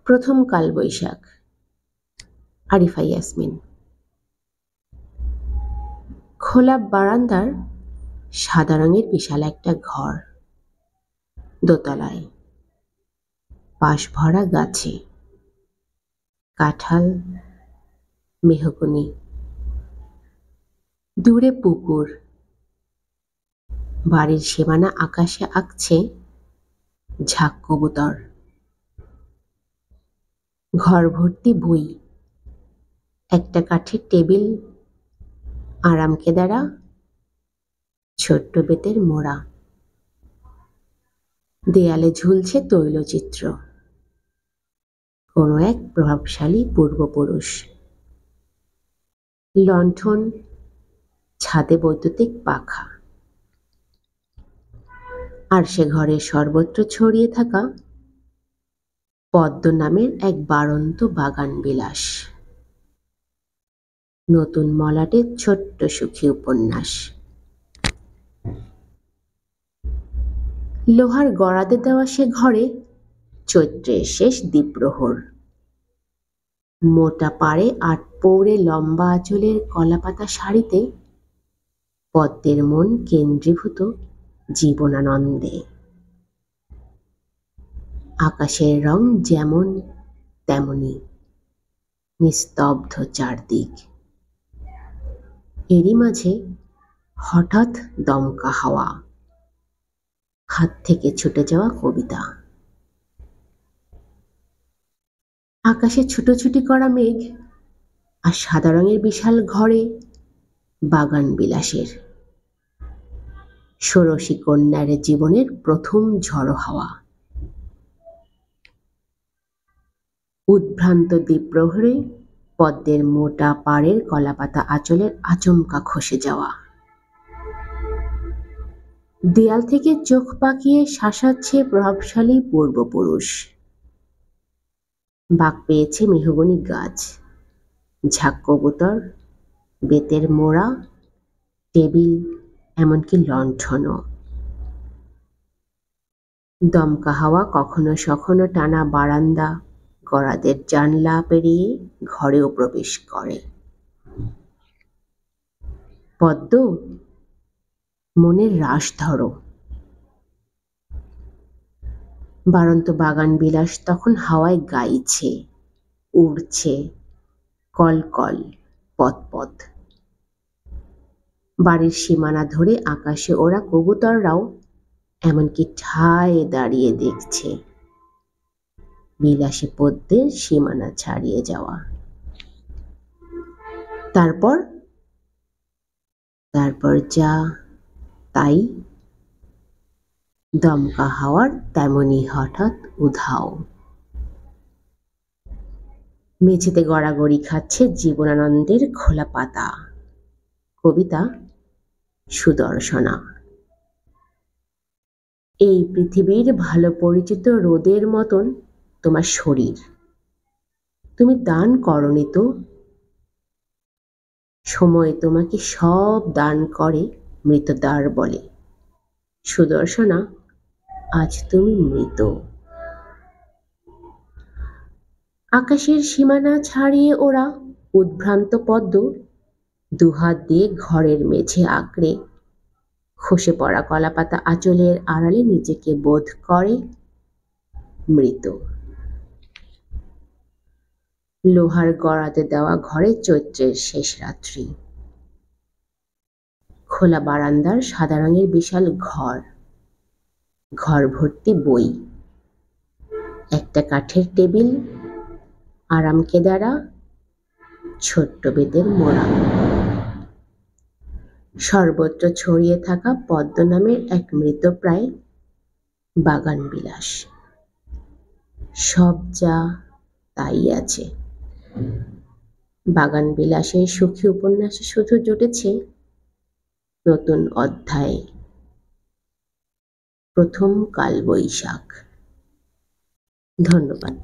প্রথম কালবৈশাখ। আরিফা ইয়াসমিন। খোলা বারান্দার সাদা রঙের বিশাল একটা ঘর, দোতলায়, পাশ ভরা গাছে, কাঁঠাল, মেহগনি, দূরে পুকুর, বাড়ির সীমানা আকাশে আঁকছে ঝাঁক কবুতর। ঘর ভর্তি বই, একটা কাঠের টেবিল, আরাম কেদারা, ছোট্ট বেতের মোড়া, দেয়ালে ঝুলছে তৈলচিত্র, কোনো এক প্রভাবশালী পূর্বপুরুষ। লণ্ঠন, ছাদে বৈদ্যুতিক পাখা, আর সে ঘরের সর্বত্র ছড়িয়ে থাকা পদ্ম নামের এক বাড়ন্ত বাগান বিলাস। নতুন মলাটের ছোট্ট সুখী উপন্যাস। লোহার গড়াতে দেওয়া সে ঘরে চৈত্রের শেষ দ্বীপ্রহর। মোটা পাড়ে আট পৌড়ে লম্বা আঁচলের কলাপাতা শাড়িতে পদ্মের মন কেন্দ্রীভূত জীবনানন্দে। আকাশের রং যেমন তেমনি, নিস্তব্ধ চারদিক। এরই মাঝে হঠাৎ দমকা হাওয়া, হাত থেকে ছুটে যাওয়া কবিতা। আকাশে ছুটোছুটি করা মেঘ, আর সাদা রঙের বিশাল ঘরে বাগান বিলাসের ষোড়শী কন্যার জীবনের প্রথম ঝড়ো হাওয়া। উদ্ভ্রান্ত দ্বীপ্রহরে পদ্মের মোটা পাড়ের কলাপাতা আঁচলের আচমকা খসে যাওয়া। দেয়াল থেকে চোখ পাকিয়ে শাসাচ্ছে প্রভাবশালী পূর্বপুরুষ। বাঁক পেয়েছে মেহগনি গাছ, ঝাঁক কবুতর, বেতের মোড়া, টেবিল, এমনকি লণ্ঠনও। দমকা হাওয়া কখনো সখনো টানা বারান্দা, গড়াদের জানলা পেরিয়ে ঘরেও প্রবেশ করে। পদ্ম, মনের রাশ ধরো। বাড়ন্ত বাগান বিলাস তখন হাওয়ায় গাইছে, উড়ছে, কলকল, পথ। বাড়ির সীমানা ধরে আকাশে ওরা কবুতররাও এমনকি ঠায় দাঁড়িয়ে দেখছে বিলাসী পদ্মের সীমানা ছাড়িয়ে যাওয়া। তারপর যা তাই, দমকা হাওয়ার তেমনি হঠাৎ উধাও। মেঝেতে গড়াগড়ি খাচ্ছে জীবনানন্দের খোলা পাতা। কবিতা সুদর্শনা। এই পৃথিবীর ভালো পরিচিত রোদের মতন তোমার শরীর, তুমি দান করনি তো। সময় তোমাকে সব দান করে মৃতদার বলে। সুদর্শনা, আজ তুমি মৃত। আকাশের সীমানা ছাড়িয়ে ওরা উদ্ভ্রান্ত পদ্ম দুহাত দিয়ে ঘরের মেঝে আঁকড়ে খসে পড়া কলাপাতা আঁচলের আড়ালে নিজেকে বোধ করে মৃত। লোহার গড়াতে দেওয়া ঘরে চৈত্রের শেষ রাত্রি। খোলা বারান্দার সাদা রঙের বিশাল ঘর ভর্তি বই, একটা কাঠের টেবিল, আরাম কেদারা, ছোট্ট বেতের মোড়া, সর্বত্র ছড়িয়ে থাকা পদ্ম নামের এক মৃতপ্রায় বাগান বিলাস। সব যা তাই আছে। বাগান বিলাসের সুখী উপন্যাসে শুধু জুটেছে নতুন অধ্যায়, প্রথম কালবৈশাখ। ধন্যবাদ।